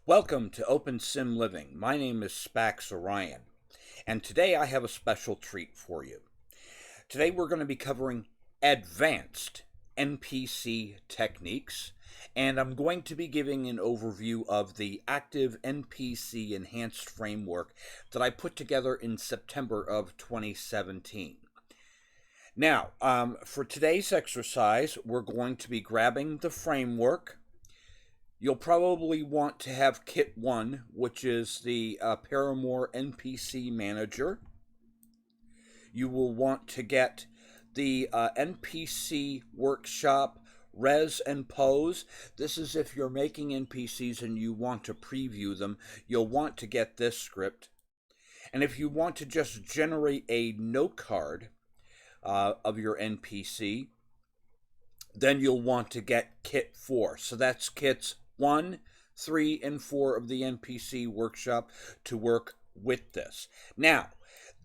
Welcome to Open Sim Living. My name is Spax Orion, and today I have a special treat for you. Today we're going to be covering advanced NPC techniques, and I'm going to be giving an overview of the ActiveNPC enhanced framework that I put together in September of 2017. Now, for today's exercise, we're going to be grabbing the framework. You'll probably want to have Kit 1, which is the Paramore NPC Manager. You will want to get the NPC Workshop Res and Pose. This is if you're making NPCs and you want to preview them, you'll want to get this script. And if you want to just generate a note card of your NPC, then you'll want to get Kit 4. So that's Kits 1, 3, and 4 of the NPC workshop to work with this. Now,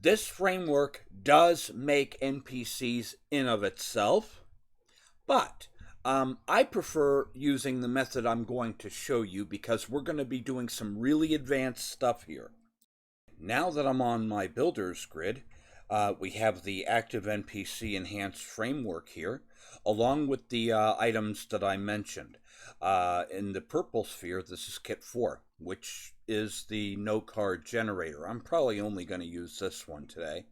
this framework does make NPCs in of itself, but I prefer using the method I'm going to show you because we're going to be doing some really advanced stuff here. Now that I'm on my builder's grid, we have the ActiveNPC enhanced framework here, along with the items that I mentioned. In the purple sphere, this is Kit 4, which is the note card generator. I'm probably only going to use this one today.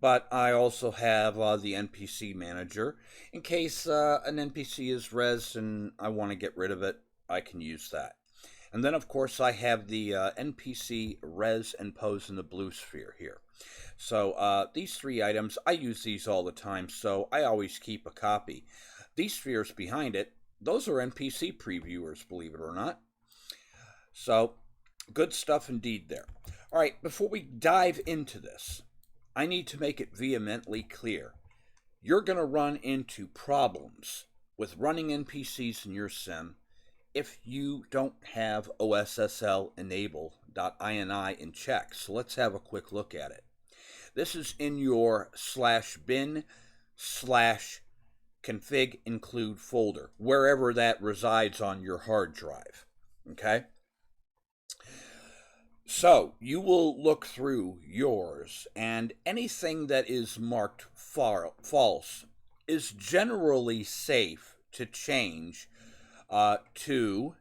But I also have the NPC manager. In case an NPC is res and I want to get rid of it, I can use that. And then, of course, I have the NPC res and pose in the blue sphere here. So these three items, I use these all the time, so I always keep a copy. These spheres behind it, those are NPC previewers, believe it or not. So, good stuff indeed there. All right, before we dive into this, I need to make it vehemently clear. You're going to run into problems with running NPCs in your sim if you don't have OSSL enable.ini in check. So let's have a quick look at it. This is in your /bin/config include folder, wherever that resides on your hard drive. Okay? So you will look through yours, and anything that is marked false is generally safe to change to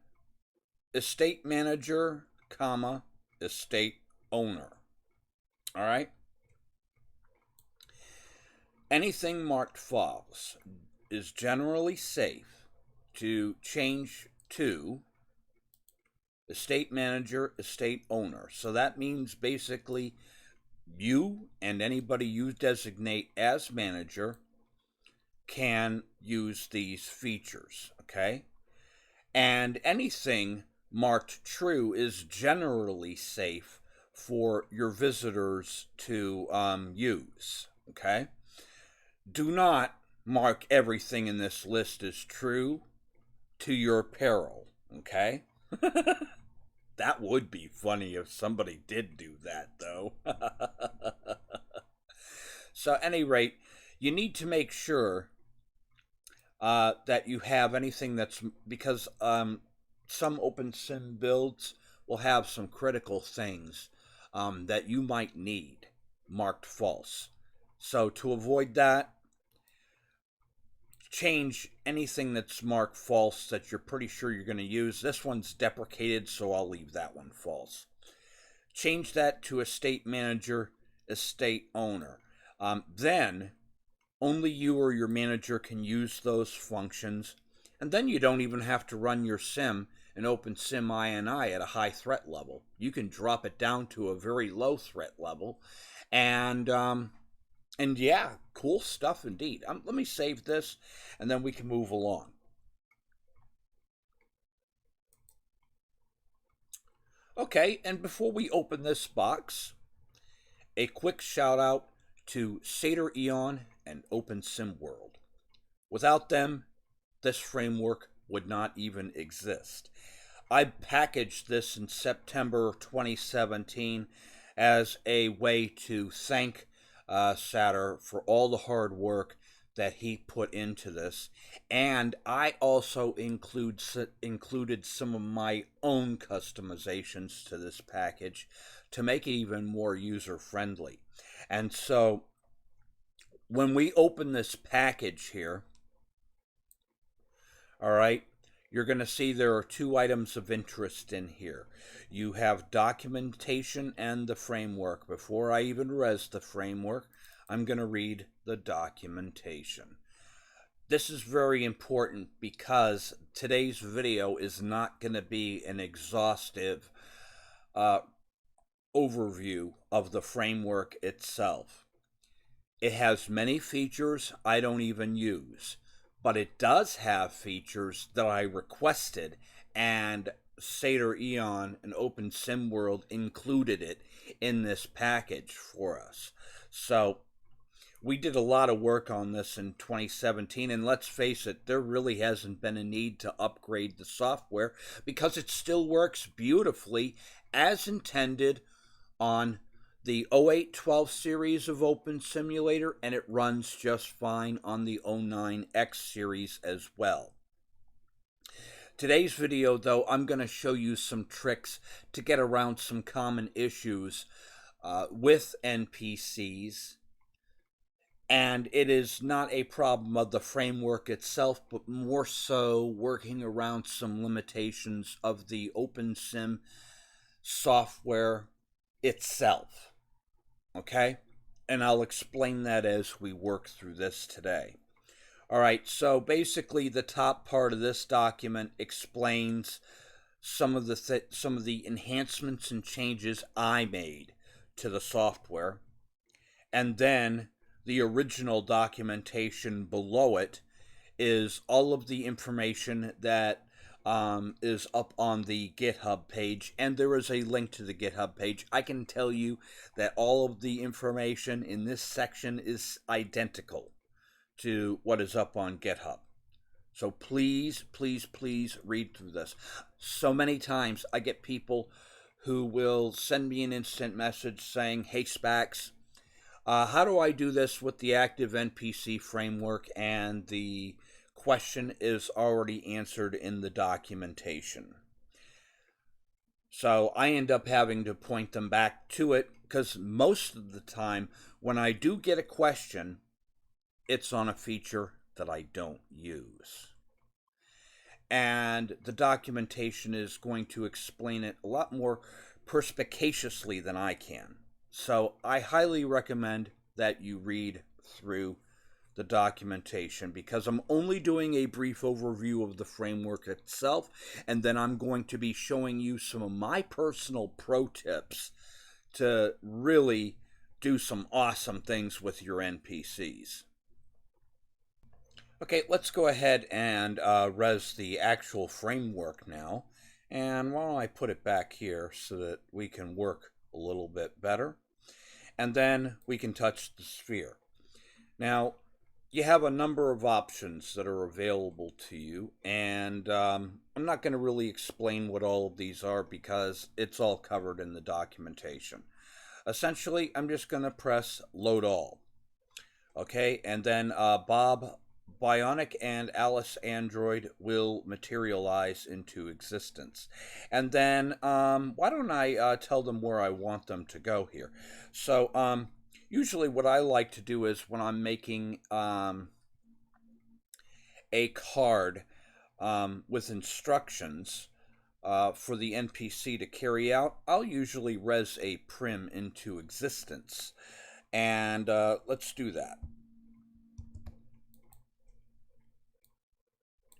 estate manager, estate owner. All right? Anything marked false is generally safe to change to estate manager, estate owner. So that means basically you and anybody you designate as manager can use these features, okay? And anything marked true is generally safe for your visitors to use, okay? Do not mark everything in this list as true to your peril, okay? That would be funny if somebody did do that, though. So, at any rate, you need to make sure that you have anything that's, because some OpenSim builds will have some critical things that you might need marked false. So to avoid that, change anything that's marked false that you're pretty sure you're going to use. This one's deprecated, so I'll leave that one false. Change that to estate manager, estate owner. Then only you or your manager can use those functions, and then you don't even have to run your sim in OpenSim INI at a high threat level. You can drop it down to a very low threat level, and yeah, cool stuff indeed. Let me save this, and then we can move along. Okay, and before we open this box, a quick shout out to Satyr Eon and OpenSim World. Without them, this framework would not even exist. I packaged this in September 2017 as a way to thank Satyr for all the hard work that he put into this, and I also included some of my own customizations to this package to make it even more user-friendly. And so when we open this package here, all right, you're going to see there are two items of interest in here. You have documentation and the framework. Before I even res the framework, I'm going to read the documentation. This is very important because today's video is not going to be an exhaustive overview of the framework itself. It has many features I don't even use, but it does have features that I requested, and Satyr Eon and OpenSimWorld included it in this package for us. So we did a lot of work on this in 2017, and let's face it, there really hasn't been a need to upgrade the software because it still works beautifully as intended on the 0812 series of Open Simulator, and it runs just fine on the 09X series as well. Today's video, though, I'm going to show you some tricks to get around some common issues with NPCs. And it is not a problem of the framework itself, but more so working around some limitations of the OpenSim software itself. Okay? And I'll explain that as we work through this today. Alright, so basically the top part of this document explains some of the enhancements and changes I made to the software. And then the original documentation below it is all of the information that is up on the GitHub page, and there is a link to the GitHub page. I can tell you that all of the information in this section is identical to what is up on GitHub. So please, please, please read through this. So many times I get people who will send me an instant message saying, "Hey Spax, how do I do this with the ActiveNPC framework?" And the question is already answered in the documentation. So I end up having to point them back to it because most of the time when I do get a question, it's on a feature that I don't use. And the documentation is going to explain it a lot more perspicaciously than I can. So I highly recommend that you read through the documentation because I'm only doing a brief overview of the framework itself, and then I'm going to be showing you some of my personal pro tips to really do some awesome things with your NPCs. Okay, let's go ahead and res the actual framework now. And why don't I put it back here so that we can work a little bit better. And then we can touch the sphere. Now, you have a number of options that are available to you, and I'm not going to really explain what all of these are because it's all covered in the documentation. Essentially, I'm just going to press Load All. Okay, and then Bob Bionic and Alice Android will materialize into existence. And then, why don't I tell them where I want them to go here? So, usually what I like to do is when I'm making a card with instructions for the NPC to carry out, I'll usually res a prim into existence. And let's do that.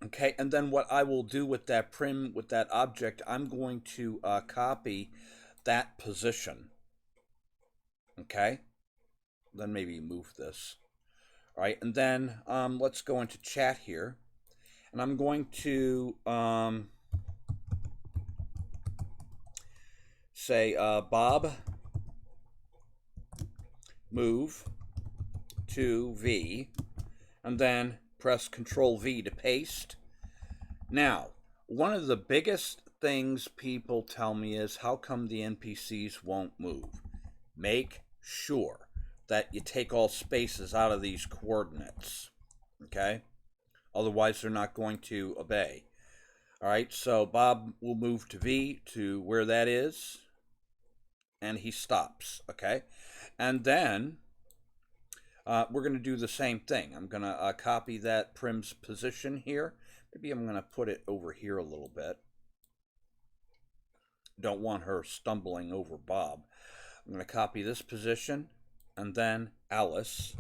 Okay, and then what I will do with that prim, with that object, I'm going to copy that position. Okay, then maybe move this. All right, and then let's go into chat here. And I'm going to say, Bob, move to V, and then press Control V to paste. Now, one of the biggest things people tell me is, how come the NPCs won't move? Make sure that you take all spaces out of these coordinates. Okay? Otherwise, they're not going to obey. All right, so Bob will move to V to where that is, and he stops. Okay? And then we're going to do the same thing. I'm going to copy that prim's position here. Maybe I'm going to put it over here a little bit. Don't want her stumbling over Bob. I'm going to copy this position, and then Alice,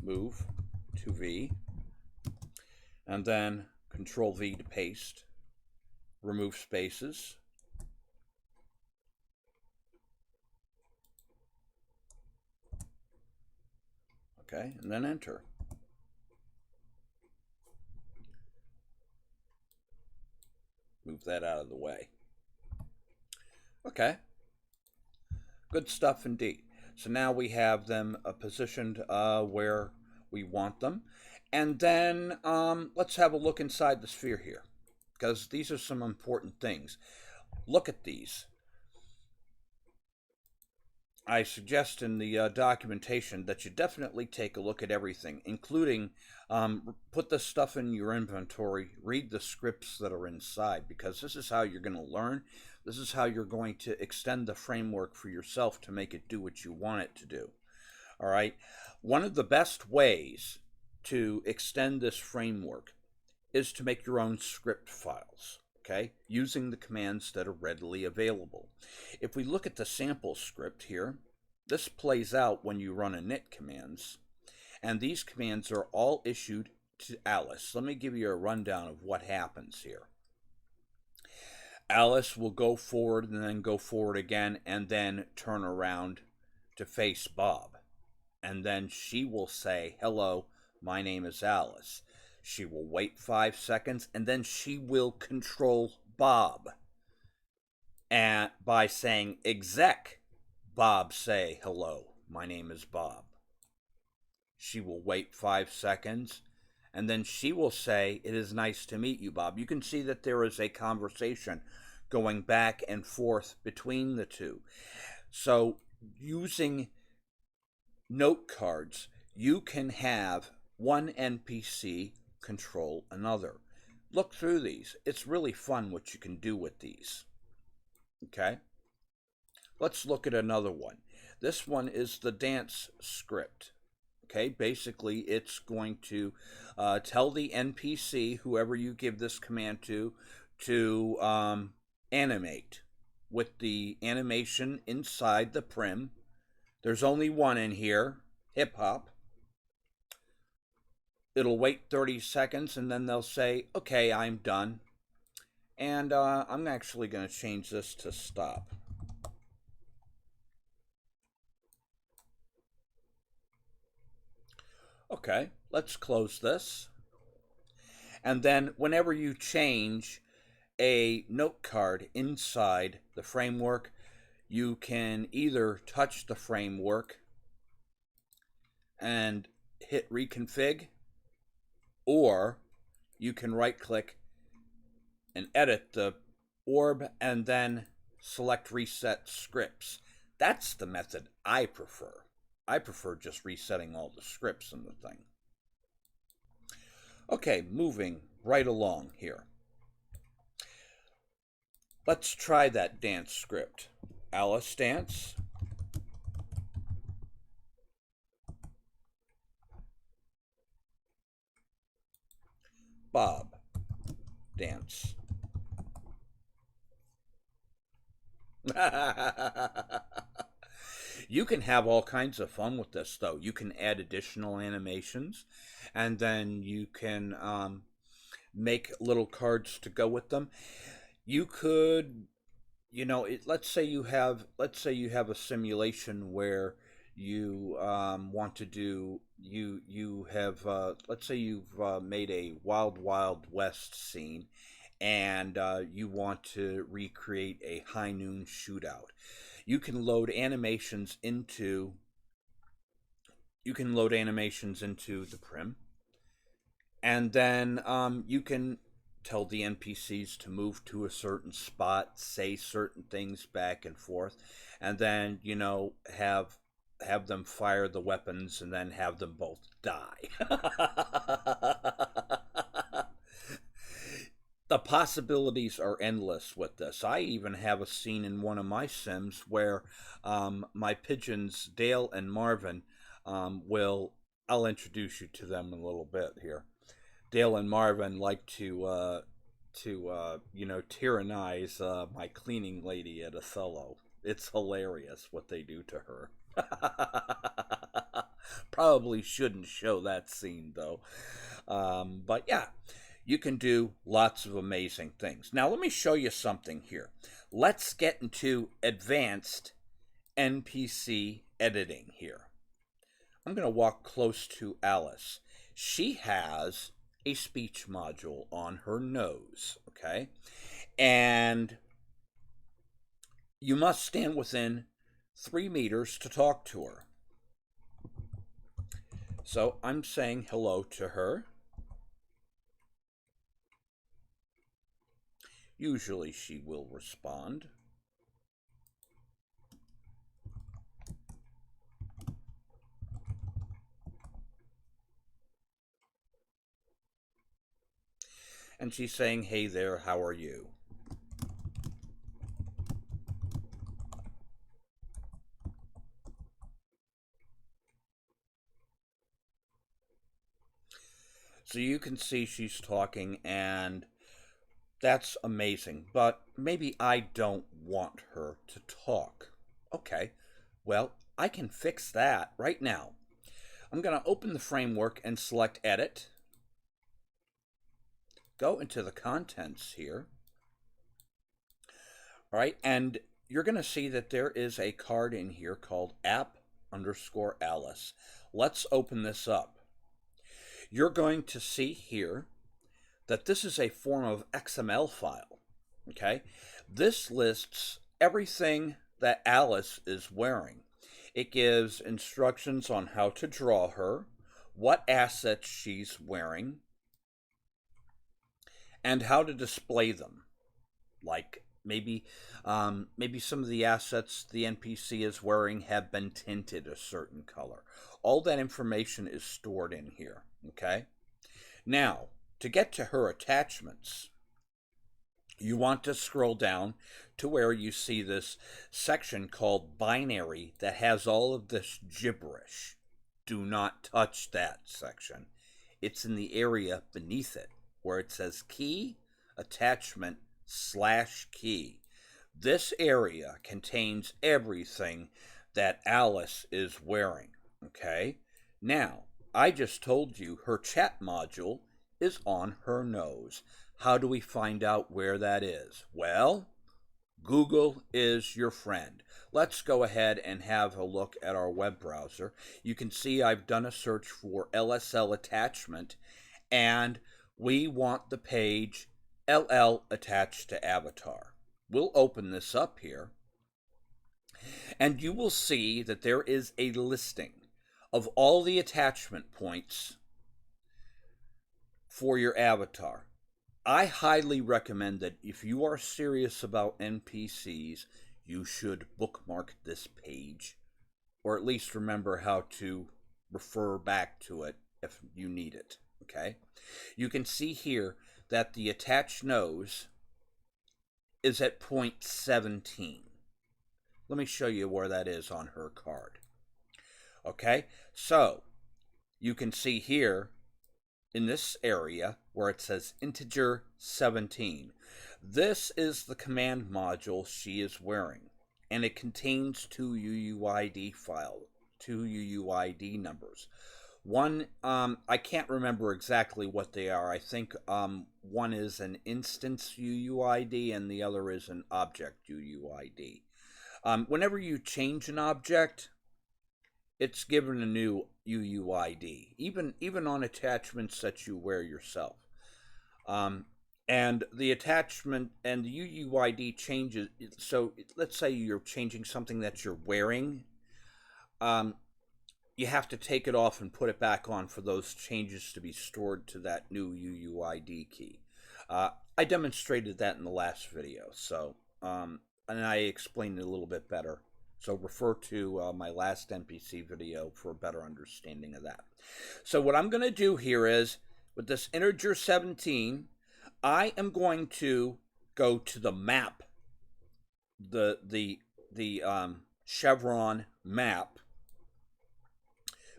move to V, and then Control V to paste, remove spaces. Okay, and then enter. Move that out of the way. Okay, good stuff indeed. So now we have them positioned where we want them. And then let's have a look inside the sphere here, because these are some important things. Look at these. I suggest in the documentation that you definitely take a look at everything, including put this stuff in your inventory, read the scripts that are inside, because this is how you're going to learn. This is how you're going to extend the framework for yourself to make it do what you want it to do. All right. One of the best ways to extend this framework is to make your own script files. Okay, using the commands that are readily available. If we look at the sample script here, this plays out when you run init commands, and these commands are all issued to Alice. Let me give you a rundown of what happens here. Alice will go forward and then go forward again and then turn around to face Bob. And then she will say, "Hello, my name is Alice." She will wait 5 seconds, and then she will control Bob. And by saying, "Exec, Bob say, hello, my name is Bob." She will wait 5 seconds, and then she will say, "It is nice to meet you, Bob." You can see that there is a conversation going back and forth between the two. So using note cards, you can have one NPC control another. Look through these. It's really fun what you can do with these. Okay? Let's look at another one. This one is the dance script. Okay, basically it's going to tell the NPC, whoever you give this command to animate with the animation inside the prim. There's only one in here, hip hop. It'll wait 30 seconds, and then they'll say, "Okay, I'm done." And I'm actually going to change this to stop. Okay, let's close this. And then whenever you change a note card inside the framework, you can either touch the framework and hit reconfig, or you can right click and edit the orb and then select reset scripts. That's the method I prefer. I prefer just resetting all the scripts in the thing. Okay, moving right along here. Let's try that dance script. Alice dance. Bob dance. You can have all kinds of fun with this, though. You can add additional animations, and then you can make little cards to go with them. You could, let's say you have a simulation where you want to do you have let's say you've made a Wild Wild West scene, and you want to recreate a high noon shootout. You can load animations into the prim, and then you can tell the NPCs to move to a certain spot, say certain things back and forth, and then have have them fire the weapons and then have them both die. The possibilities are endless with this. I even have a scene in one of my sims where my pigeons, Dale and Marvin, I'll introduce you to them in a little bit here. Dale and Marvin like to tyrannize my cleaning lady at Othello. It's hilarious what they do to her. Probably shouldn't show that scene though. But yeah, you can do lots of amazing things. Now let me show you something here. Let's get into advanced NPC editing here. I'm going to walk close to Alice. She has a speech module on her nose, okay? And you must stand within 3 meters to talk to her. So I'm saying hello to her. Usually she will respond. And she's saying, hey there, how are you? So you can see she's talking, and that's amazing. But maybe I don't want her to talk. Okay, well, I can fix that right now. I'm going to open the framework and select Edit. Go into the contents here. All right, and you're going to see that there is a card in here called app_Alice. Let's open this up. You're going to see here that this is a form of XML file, okay? This lists everything that Alice is wearing. It gives instructions on how to draw her, what assets she's wearing, and how to display them. Like maybe some of the assets the NPC is wearing have been tinted a certain color. All that information is stored in here, okay? Now, to get to her attachments, you want to scroll down to where you see this section called binary that has all of this gibberish. Do not touch that section. It's in the area beneath it where it says key attachment /key. This area contains everything that Alice is wearing, okay? Now, I just told you her chat module is on her nose. How do we find out where that is? Well, Google is your friend. Let's go ahead and have a look at our web browser. You can see I've done a search for LSL attachment, and we want the page LL attached to avatar. We'll open this up here, and you will see that there is a listing of all the attachment points for your avatar. I highly recommend that if you are serious about NPCs, you should bookmark this page, or at least remember how to refer back to it if you need it, okay? You can see here that the attached nose is at point 17. Let me show you where that is on her card. Okay, so you can see here in this area where it says integer 17. This is the command module she is wearing, and it contains two UUID numbers. One, I can't remember exactly what they are. I think one is an instance UUID and the other is an object UUID. Whenever you change an object, it's given a new UUID, even on attachments that you wear yourself. And the attachment and the UUID changes. So let's say you're changing something that you're wearing. You have to take it off and put it back on for those changes to be stored to that new UUID key. I demonstrated that in the last video, so and I explained it a little bit better So refer to my last NPC video for a better understanding of that. So what I'm going to do here is, with this integer 17, I am going to go to the map, the chevron map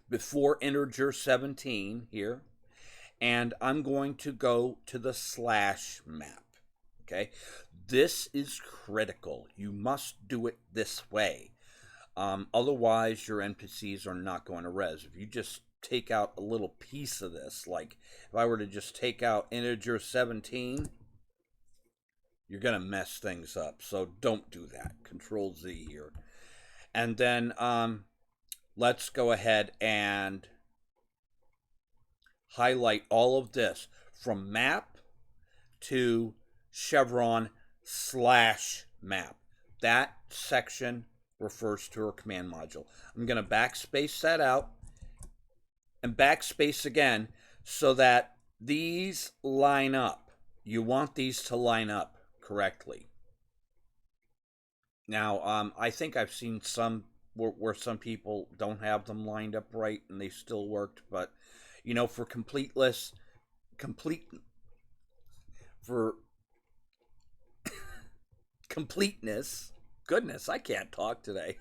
before integer 17 here, and I'm going to go to the slash map. Okay, this is critical. You must do it this way. Otherwise, your NPCs are not going to res. If you just take out a little piece of this, like if I were to just take out integer 17, you're going to mess things up. So don't do that. Control Z here. And then let's go ahead and highlight all of this from map to chevron slash map. That section refers to our command module. I'm going to backspace that out and backspace again so that these line up. You want these to line up correctly. Now, I think I've seen some where some people don't have them lined up right and they still worked, but you know, for completeness, goodness, I can't talk today.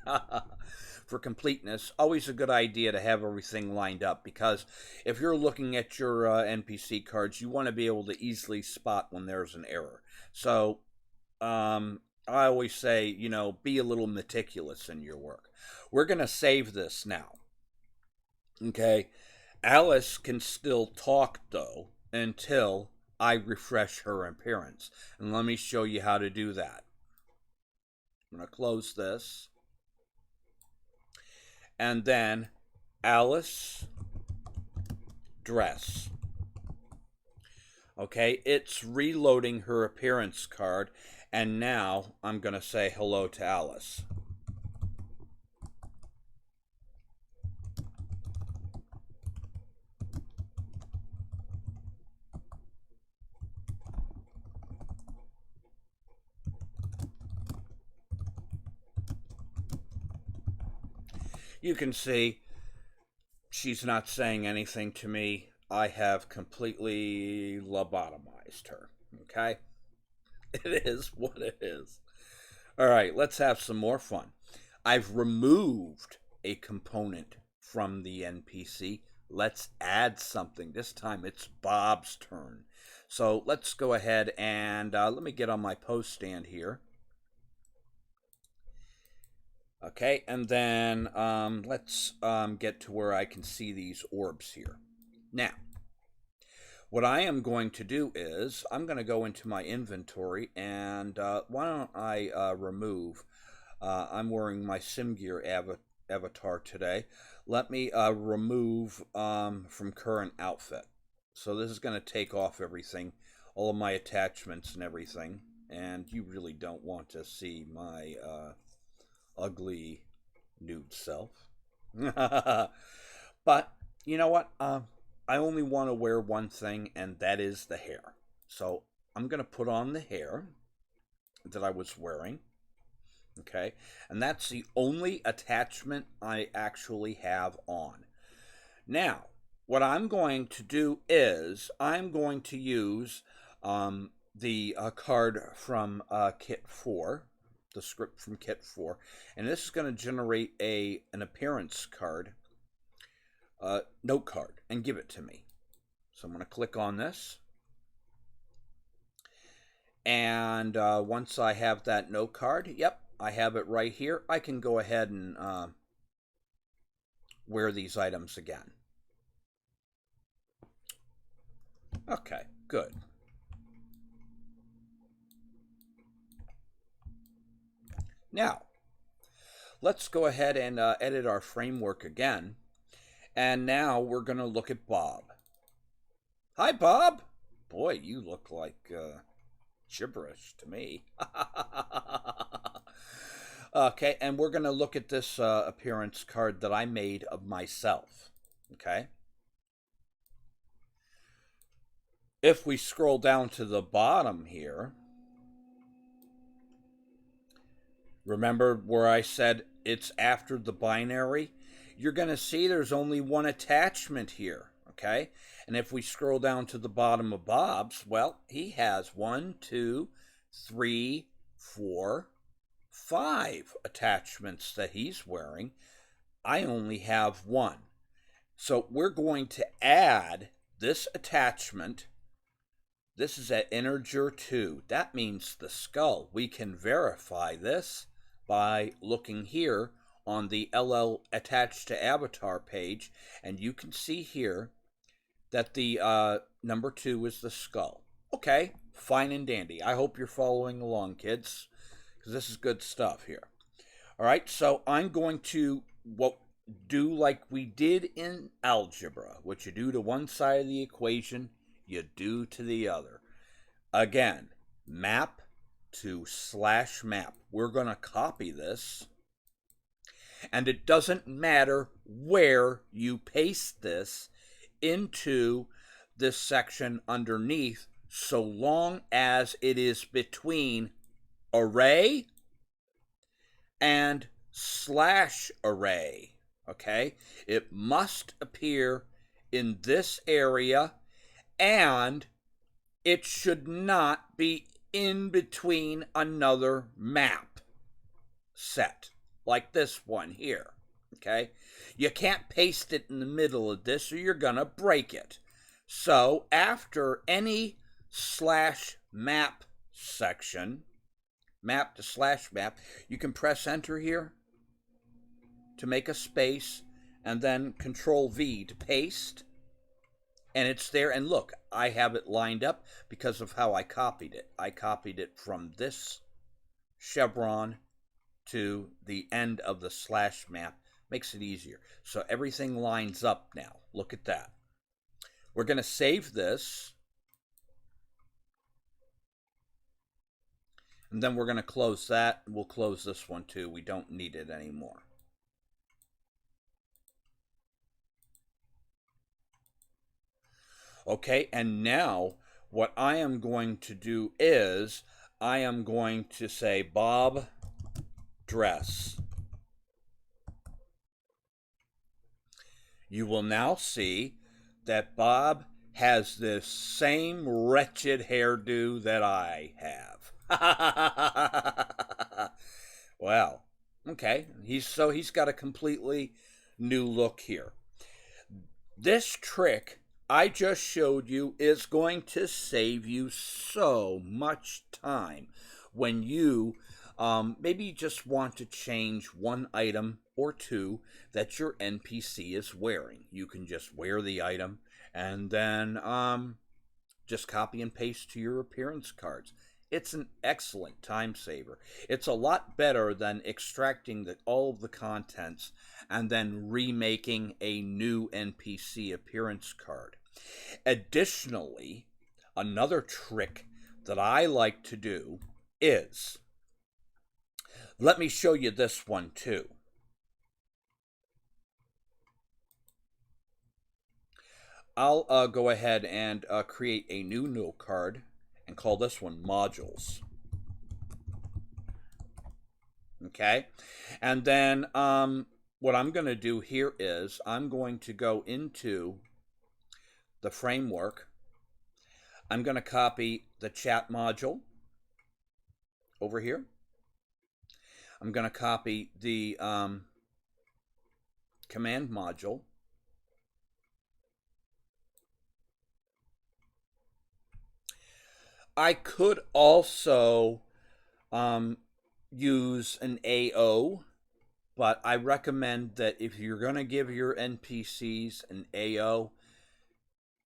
For completeness, always a good idea to have everything lined up, because if you're looking at your NPC cards, you want to be able to easily spot when there's an error. So I always say, you know, be a little meticulous in your work. We're going to save this now. Okay. Alice can still talk, though, until I refresh her appearance. And let me show you how to do that. I'm going to close this. And then Alice dress. Okay, it's reloading her appearance card. And now I'm going to say hello to Alice. You can see she's not saying anything to me. I have completely lobotomized her. Okay? It is what it is. All right, let's have some more fun. I've removed a component from the NPC. Let's add something. This time it's Bob's turn. So let's go ahead and let me get on my post stand here. Okay, and then let's get to where I can see these orbs here. Now, what I am going to do is I'm going to go into my inventory, and why don't I remove, I'm wearing my SimGear avatar today. Let me remove from current outfit. So this is going to take off everything, all of my attachments and everything, and you really don't want to see my ugly nude self. But you know what? I only want to wear one thing, and that is the hair. So I'm going to put on the hair that I was wearing. Okay, and that's the only attachment I actually have on. Now, what I'm going to do is I'm going to use the card from Kit 4, the script from Kit 4, and this is going to generate an appearance card, note card, and give it to me. So I'm going to click on this, and once I have that note card, yep, I have it right here. I can go ahead and wear these items again. Okay, good. Now, let's go ahead and edit our framework again. And now we're going to look at Bob. Hi, Bob. Boy, you look like gibberish to me. Okay, and we're going to look at this appearance card that I made of myself. Okay. If we scroll down to the bottom here, Remember where I said it's after the binary? You're going to see there's only one attachment here, okay? And if we scroll down to the bottom of Bob's, well, he has 1, 2, 3, 4, 5 attachments that he's wearing. I only have one. So we're going to add this attachment. This is at integer 2. That means the skull. We can verify this by looking here on the LL attached to avatar page, and you can see here that the number 2 is the skull. Okay, fine and dandy. I hope you're following along, kids, because this is good stuff here. All right, so I'm going to do like we did in algebra. What you do to one side of the equation, you do to the other. Again, map to /map. We're going to copy this, and it doesn't matter where you paste this into this section underneath, so long as it is between array and /array. Okay, it must appear in this area, and it should not be in between another map set like this one here. Okay, you can't paste it in the middle of this or you're gonna break it. So after any /map section, map to /map, you can press enter here to make a space, and then Control V to paste, and it's there. And look, I have it lined up because of how I copied it. I copied it from this chevron to the end of the /map. Makes it easier. So everything lines up now. Look at that. We're going to save this, and then we're going to close that. We'll close this one too. We don't need it anymore. Okay, and now what I am going to do is I am going to say Bob dress. You will now see that Bob has this same wretched hairdo that I have. Well, okay, he's got a completely new look here. This trick I just showed you is going to save you so much time when you maybe just want to change one item or two that your NPC is wearing. You can just wear the item and then just copy and paste to your appearance cards. It's an excellent time saver. It's a lot better than extracting all of the contents and then remaking a new NPC appearance card. Additionally, another trick that I like to do is, let me show you this one too. I'll go ahead and create a new note card and call this one modules. Okay, and then what I'm going to do here is I'm going to go into the framework. I'm going to copy the chat module over here. I'm going to copy the command module. I could also use an AO, but I recommend that if you're going to give your NPCs an AO,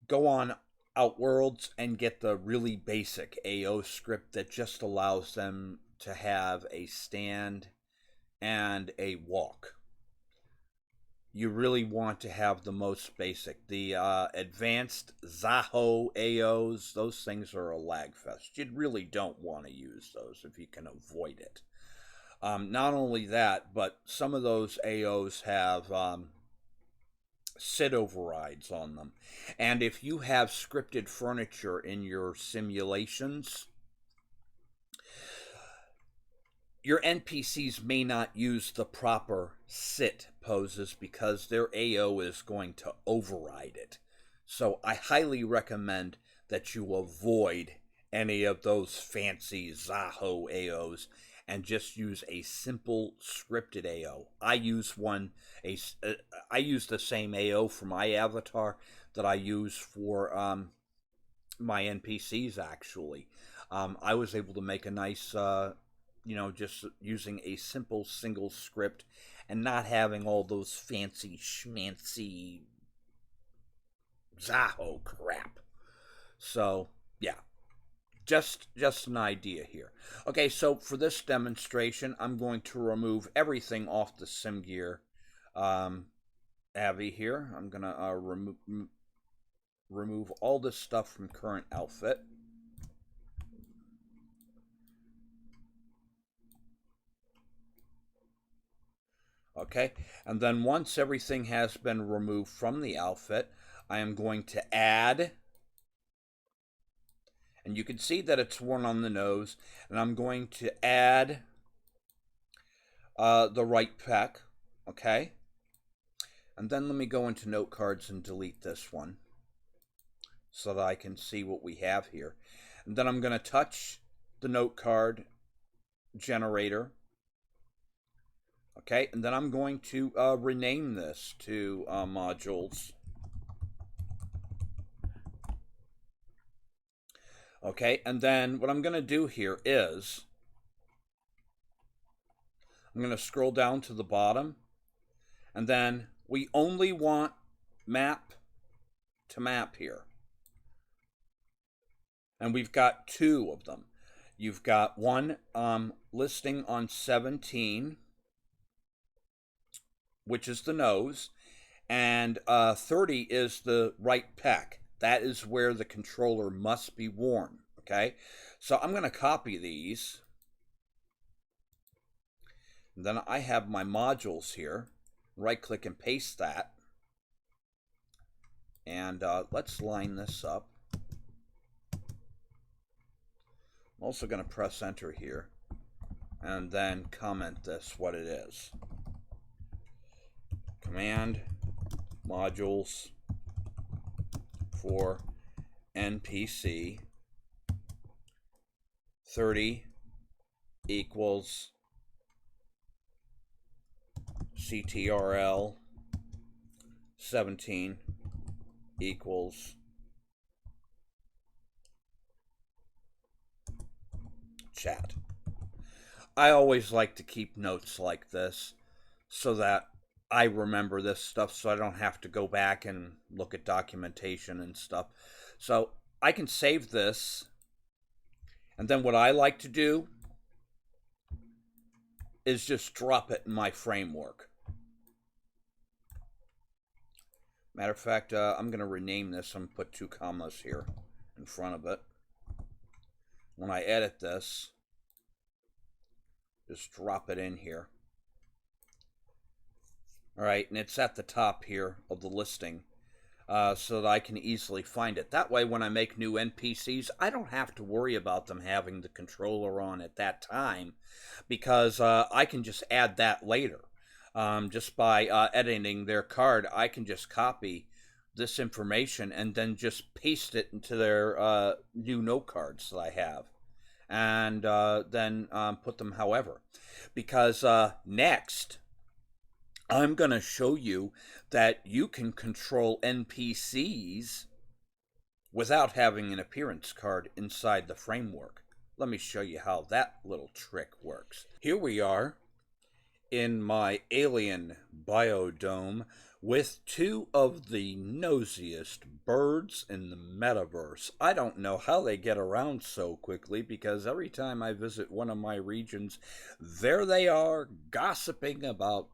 go on Outworlds and get the really basic AO script that just allows them to have a stand and a walk. You really want to have the most basic. The advanced Zaho AOs, those things are a lag fest. You really don't want to use those if you can avoid it. Not only that, but some of those AOs have SID overrides on them. And if you have scripted furniture in your simulations, Your NPCs may not use the proper sit poses because their AO is going to override it. So I highly recommend that you avoid any of those fancy Zaho AOs and just use a simple scripted AO. I use the same AO for my avatar that I use for my NPCs. Actually, I was able to make a nice, just using a simple single script and not having all those fancy schmancy Zaho crap. So yeah, just an idea here. Okay, so for this demonstration, I'm going to remove everything off the SimGear Avi here. I'm gonna remove all this stuff from current outfit. Okay, and then once everything has been removed from the outfit, I am going to add, and you can see that it's worn on the nose, and I'm going to add the right pec, okay? And then let me go into note cards and delete this one so that I can see what we have here. And then I'm going to touch the note card generator. Okay, and then I'm going to rename this to modules. Okay, and then what I'm going to do here is I'm going to scroll down to the bottom, and then we only want map to map here. And we've got two of them. You've got one listing on 17, which is the nose, and 30 is the right pec. That is where the controller must be worn, okay? So I'm going to copy these. And then I have my modules here. Right-click and paste that. And let's line this up. I'm also going to press enter here. And then comment this, what it is. Command modules for NPC 30 equals CTRL 17 equals chat. I always like to keep notes like this so that I remember this stuff so I don't have to go back and look at documentation and stuff. So I can save this, and then what I like to do is just drop it in my framework. Matter of fact, I'm going to rename this. I'm going to put 2 commas here in front of it. When I edit this, just drop it in here. All right, and it's at the top here of the listing so that I can easily find it. That way, when I make new NPCs, I don't have to worry about them having the controller on at that time because I can just add that later. Just by editing their card, I can just copy this information and then just paste it into their new note cards that I have. And then put them however. Because next, I'm going to show you that you can control NPCs without having an appearance card inside the framework. Let me show you how that little trick works. Here we are in my alien biodome with 2 of the nosiest birds in the metaverse. I don't know how they get around so quickly because every time I visit one of my regions, there they are gossiping about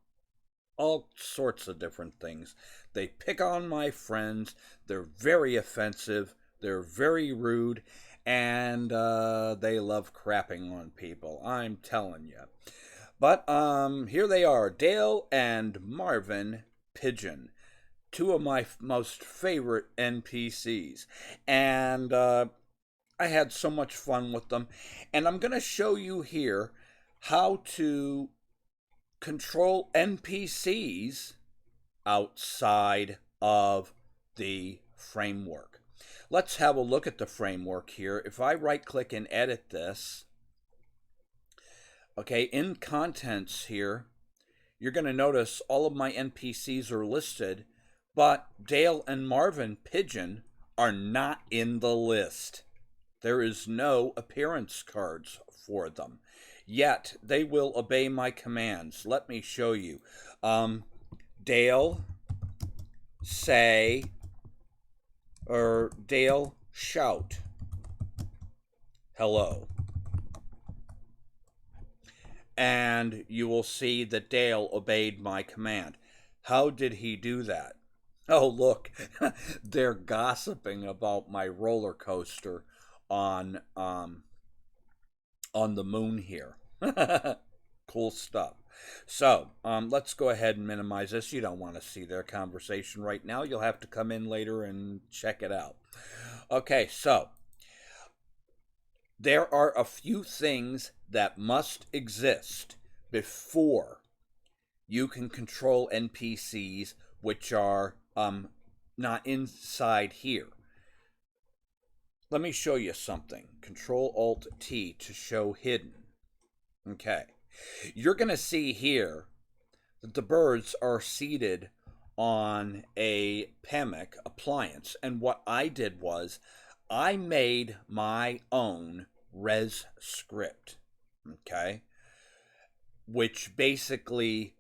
all sorts of different things. They pick on my friends. They're very offensive. They're very rude. And they love crapping on people. I'm telling you. But here they are, Dale and Marvin Pigeon. 2 of my most favorite NPCs. And I had so much fun with them. And I'm going to show you here how to control NPCs outside of the framework. Let's have a look at the framework here. If I right click and edit this, okay, in contents here, you're going to notice all of my NPCs are listed, but Dale and Marvin Pigeon are not in the list. There is no appearance cards for them. Yet they will obey my commands. Let me show you. Dale say, or Dale shout hello. And you will see that Dale obeyed my command. How did he do that? Oh, look, they're gossiping about my roller coaster on the moon here. Cool stuff. So let's go ahead and minimize this. You don't want to see their conversation right now. You'll have to come in later and check it out. Okay, so there are a few things that must exist before you can control NPCs which are not inside here. Let me show you something. Control-Alt-T to show hidden. Okay. You're going to see here that the birds are seated on a PAMIC appliance. And what I did was I made my own res script. Okay. Which basically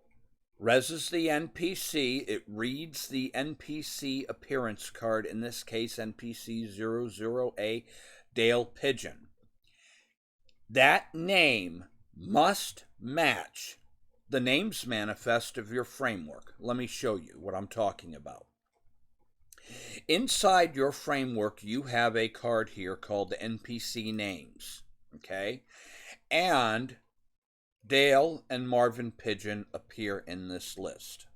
reses the NPC. It reads the NPC appearance card, in this case NPC 00A Dale Pigeon. That name must match the names manifest of your framework. Let me show you what I'm talking about. Inside your framework, you have a card here called the NPC names. Okay? And Dale and Marvin Pigeon appear in this list.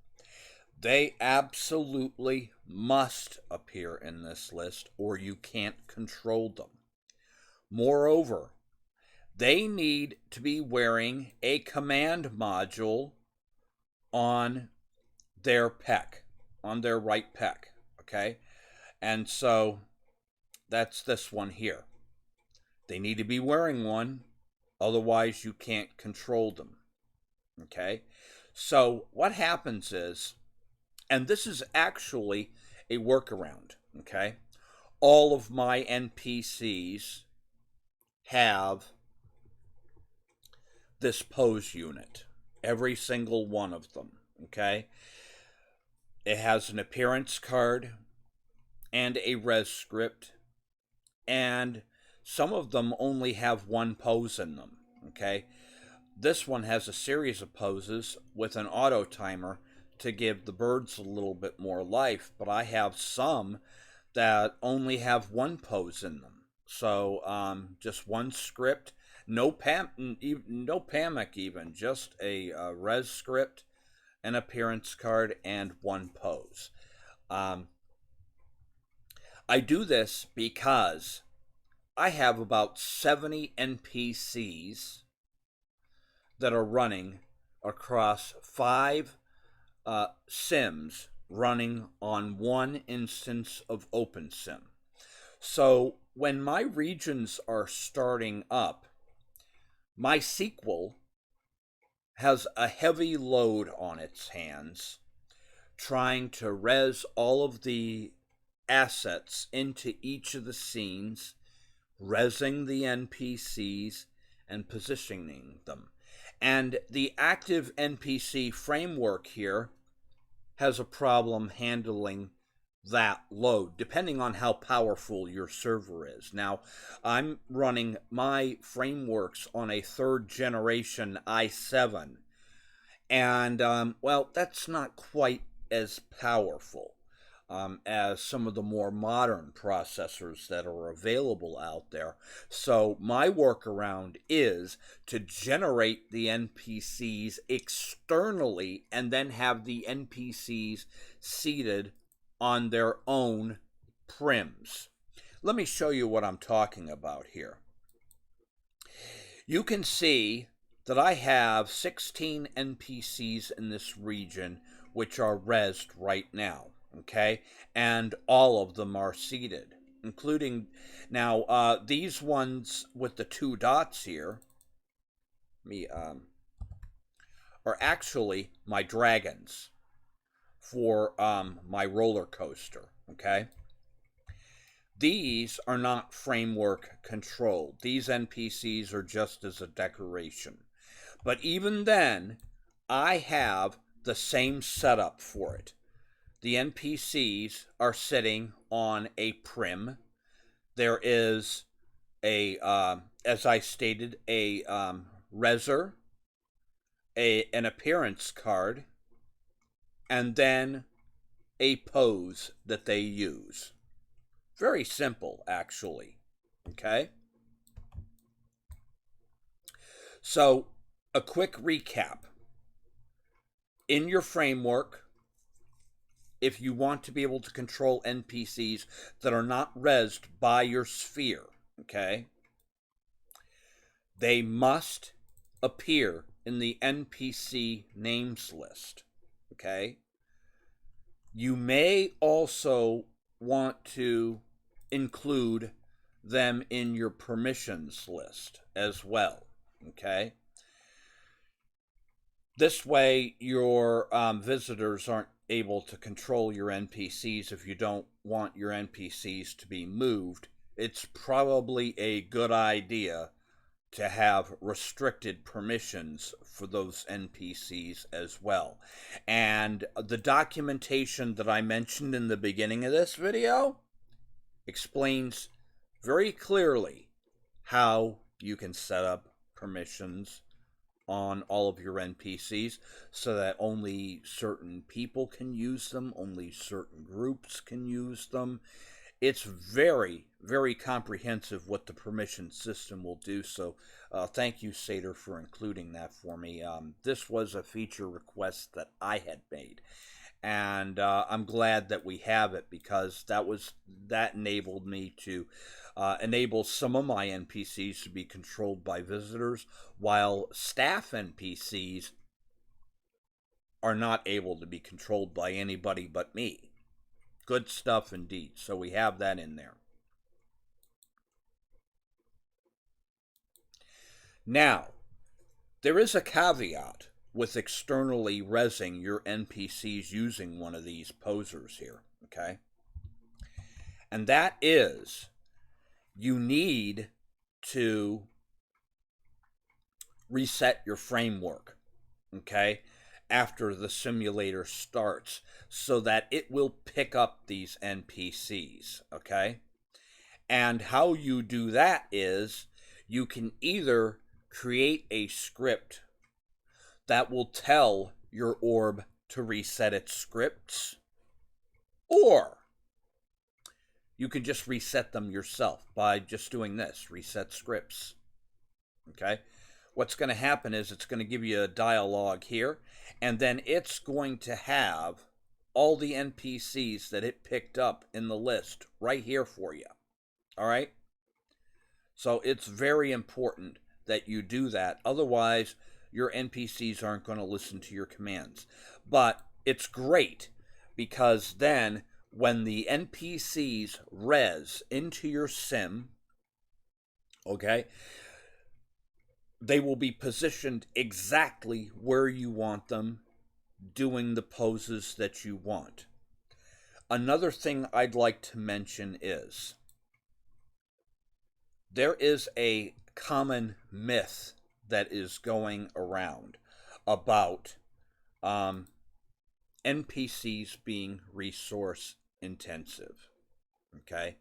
They absolutely must appear in this list or you can't control them. Moreover, they need to be wearing a command module on their pec, on their right pec, okay? And so that's this one here. They need to be wearing one. Otherwise, you can't control them, okay? So what happens is, and this is actually a workaround, okay? All of my NPCs have this pose unit, every single one of them, okay? It has an appearance card and a res script, and some of them only have one pose in them, okay? This one has a series of poses with an auto timer to give the birds a little bit more life, but I have some that only have one pose in them. So just one script, no PAMIC even, just a res script, an appearance card, and one pose. I do this because I have about 70 NPCs that are running across 5 sims running on one instance of OpenSim. So when my regions are starting up, my SQL has a heavy load on its hands trying to res all of the assets into each of the scenes, resing the NPCs, and positioning them. And the ActiveNPC framework here has a problem handling that load, depending on how powerful your server is. Now, I'm running my frameworks on a 3rd generation i7, and, well, that's not quite as powerful as some of the more modern processors that are available out there. So my workaround is to generate the NPCs externally and then have the NPCs seated on their own prims. Let me show you what I'm talking about here. You can see that I have 16 NPCs in this region which are rezzed right now, okay? And all of them are seeded, including, now, these ones with the 2 dots here, are actually my dragons for my roller coaster, okay? These are not framework controlled. These NPCs are just as a decoration. But even then, I have the same setup for it. The NPCs are sitting on a prim. There is a, as I stated, a reser, an appearance card, and then a pose that they use. Very simple, actually. Okay? So, a quick recap. In your framework, if you want to be able to control NPCs that are not rezzed by your sphere, okay, they must appear in the NPC names list, okay? You may also want to include them in your permissions list as well, okay? This way, your visitors aren't able to control your NPCs if you don't want your NPCs to be moved. It's probably a good idea to have restricted permissions for those NPCs as well. And the documentation that I mentioned in the beginning of this video explains very clearly how you can set up permissions on all of your NPCs so that only certain people can use them, only certain groups can use them. It's very, very comprehensive what the permission system will do, so thank you, Sater, for including that for me. This was a feature request that I had made, and I'm glad that we have it because that enabled me to enable some of my NPCs to be controlled by visitors, while staff NPCs are not able to be controlled by anybody but me. Good stuff indeed. So we have that in there. Now, there is a caveat with externally rezzing your NPCs using one of these posers here, okay? And that is, you need to reset your framework, okay, after the simulator starts so that it will pick up these NPCs, okay? And how you do that is you can either create a script that will tell your orb to reset its scripts, or you can just reset them yourself by just doing this, reset scripts, okay? What's going to happen is it's going to give you a dialogue here, and then it's going to have all the NPCs that it picked up in the list right here for you. All right? So it's very important that you do that. Otherwise, your NPCs aren't going to listen to your commands. But it's great because then when the NPCs res into your sim, okay, they will be positioned exactly where you want them, doing the poses that you want. Another thing I'd like to mention is there is a common myth that is going around about NPCs being resource intensive. Okay?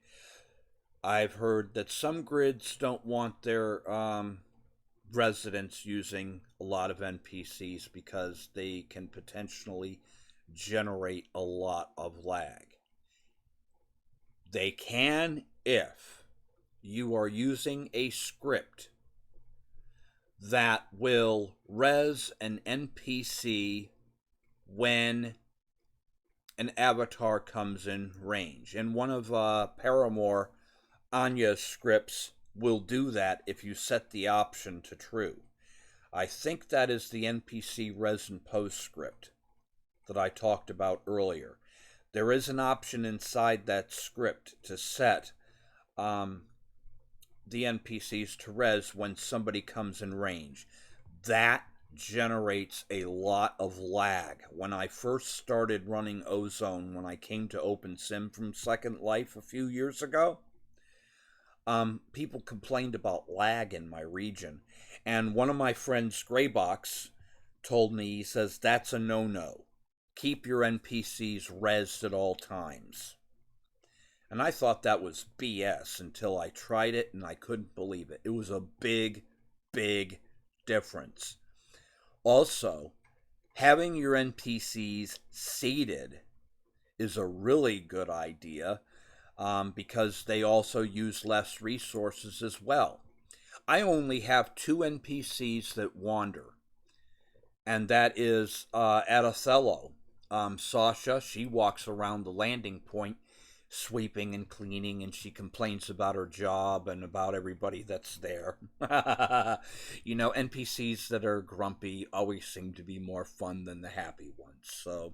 I've heard that some grids don't want their residents using a lot of NPCs because they can potentially generate a lot of lag. They can if you are using a script that will res an NPC when an avatar comes in range. And one of Paramore, Anya's scripts will do that if you set the option to true. I think that is the NPC res and pose script that I talked about earlier. There is an option inside that script to set um, the NPCs to res when somebody comes in range. That generates a lot of lag. When I first started running Ozone, when I came to OpenSim from Second Life a few years ago, people complained about lag in my region. And one of my friends, Graybox, told me, he says, that's a no-no. Keep your NPCs resed at all times. And I thought that was BS until I tried it and I couldn't believe it. It was a big, big difference. Also, having your NPCs seated is a really good idea because they also use less resources as well. I only have 2 NPCs that wander, and that is at Othello. Sasha, she walks around the landing point sweeping and cleaning, and she complains about her job and about everybody that's there. NPCs that are grumpy always seem to be more fun than the happy ones, so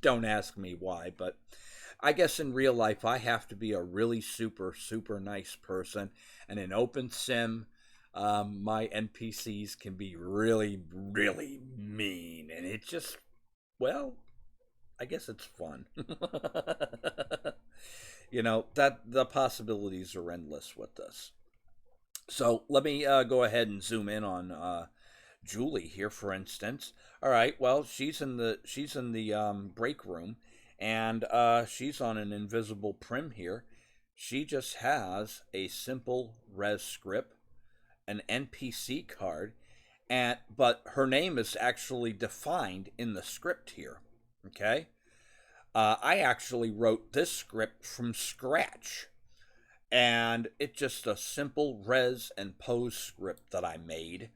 don't ask me why, but I guess in real life I have to be a really super, super nice person, and in OpenSim, my NPCs can be really, really mean, and it just, well, I guess it's fun. That the possibilities are endless with this. So let me go ahead and zoom in on Julie here, for instance. All right, well, she's in the break room, and she's on an invisible prim here. She just has a simple res script, an NPC card, but her name is actually defined in the script here. Okay, I actually wrote this script from scratch, and it's just a simple res and pose script that I made.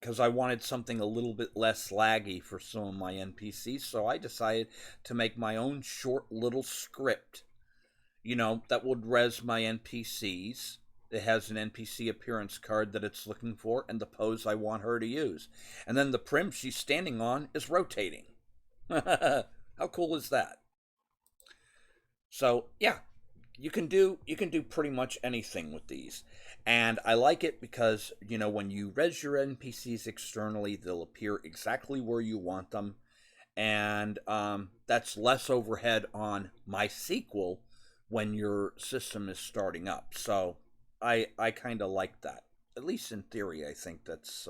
Because I wanted something a little bit less laggy for some of my NPCs, so I decided to make my own short little script, that would res my NPCs. It has an NPC appearance card that it's looking for and the pose I want her to use. And then the prim she's standing on is rotating. How cool is that? So, yeah, you can do pretty much anything with these. And I like it because, when you res your NPCs externally, they'll appear exactly where you want them. And that's less overhead on MySQL when your system is starting up. So I kind of like that. At least in theory, I think that's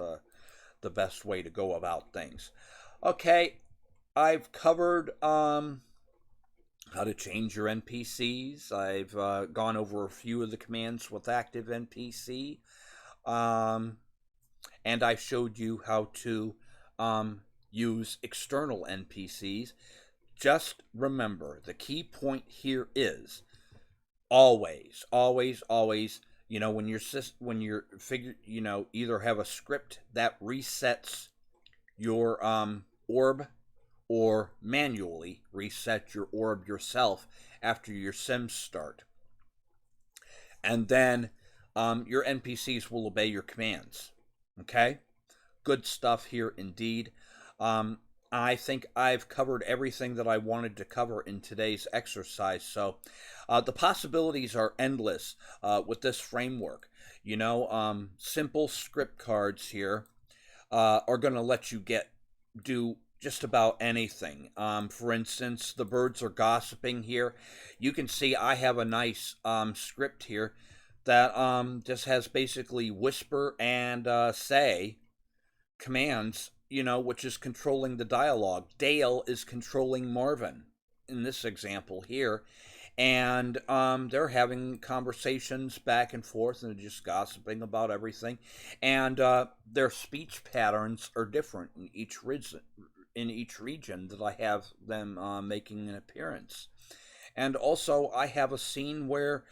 the best way to go about things. Okay, I've covered how to change your NPCs. I've gone over a few of the commands with ActiveNPC. Um, and I showed you how to use external NPCs. Just remember, the key point here is always, always, always. When you're figure, either have a script that resets your orb, or manually reset your orb yourself after your sims start. And then your NPCs will obey your commands. Okay? Good stuff here indeed. I think I've covered everything that I wanted to cover in today's exercise. So the possibilities are endless with this framework. Simple script cards here are going to let you do just about anything. For instance, the birds are gossiping here. You can see I have a nice script here that just has basically whisper and say commands, which is controlling the dialogue. Dale is controlling Marvin in this example here. And they're having conversations back and forth and just gossiping about everything. And their speech patterns are different in each region that I have them making an appearance. And also, I have a scene where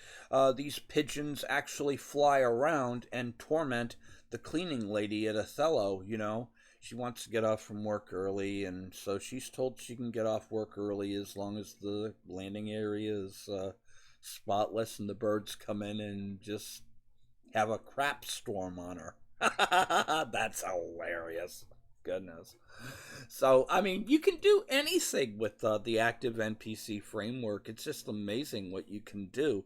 these pigeons actually fly around and torment the cleaning lady at Othello. She wants to get off from work early, and so she's told she can get off work early as long as the landing area is spotless and the birds come in and just have a crap storm on her. That's hilarious. Goodness. So, I mean, you can do anything with the Active NPC framework. It's just amazing what you can do.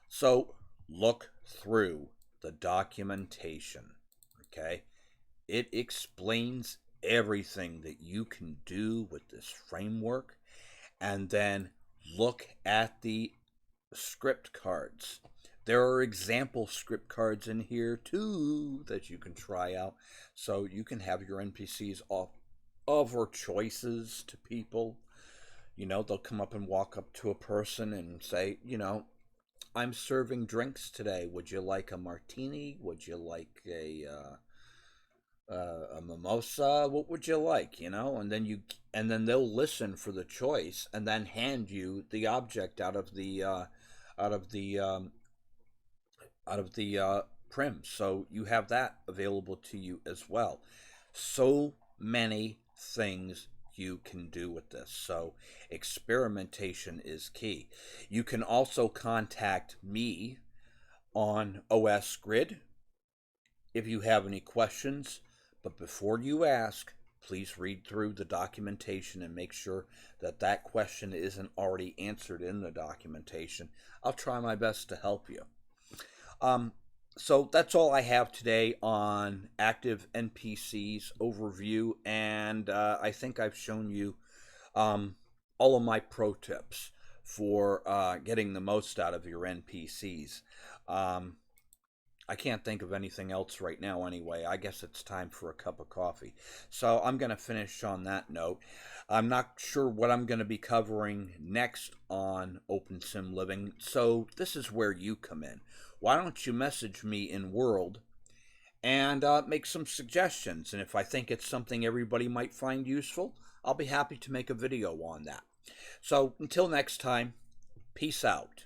So, look through the documentation. Okay? It explains everything that you can do with this framework. And then look at the script cards. There are example script cards in here too that you can try out, so you can have your NPCs offer choices to people. You know, they'll come up and walk up to a person and say, you know, I'm serving drinks today. Would you like a martini? Would you like a mimosa? What would you like? You know, and then they'll listen for the choice and then hand you the object out of the out of the prim. So you have that available to you as well. So many things you can do with this. So experimentation is key. You can also contact me on OS Grid if you have any questions. But before you ask, please read through the documentation and make sure that that question isn't already answered in the documentation. I'll try my best to help you. So that's all I have today on Active NPC's overview, and I think I've shown you all of my pro tips for getting the most out of your NPCs. I can't think of anything else right now anyway. I guess it's time for a cup of coffee. So I'm going to finish on that note. I'm not sure what I'm going to be covering next on Open Sim Living, so this is where you come in. Why don't you message me in World and make some suggestions, and if I think it's something everybody might find useful, I'll be happy to make a video on that. So until next time, peace out.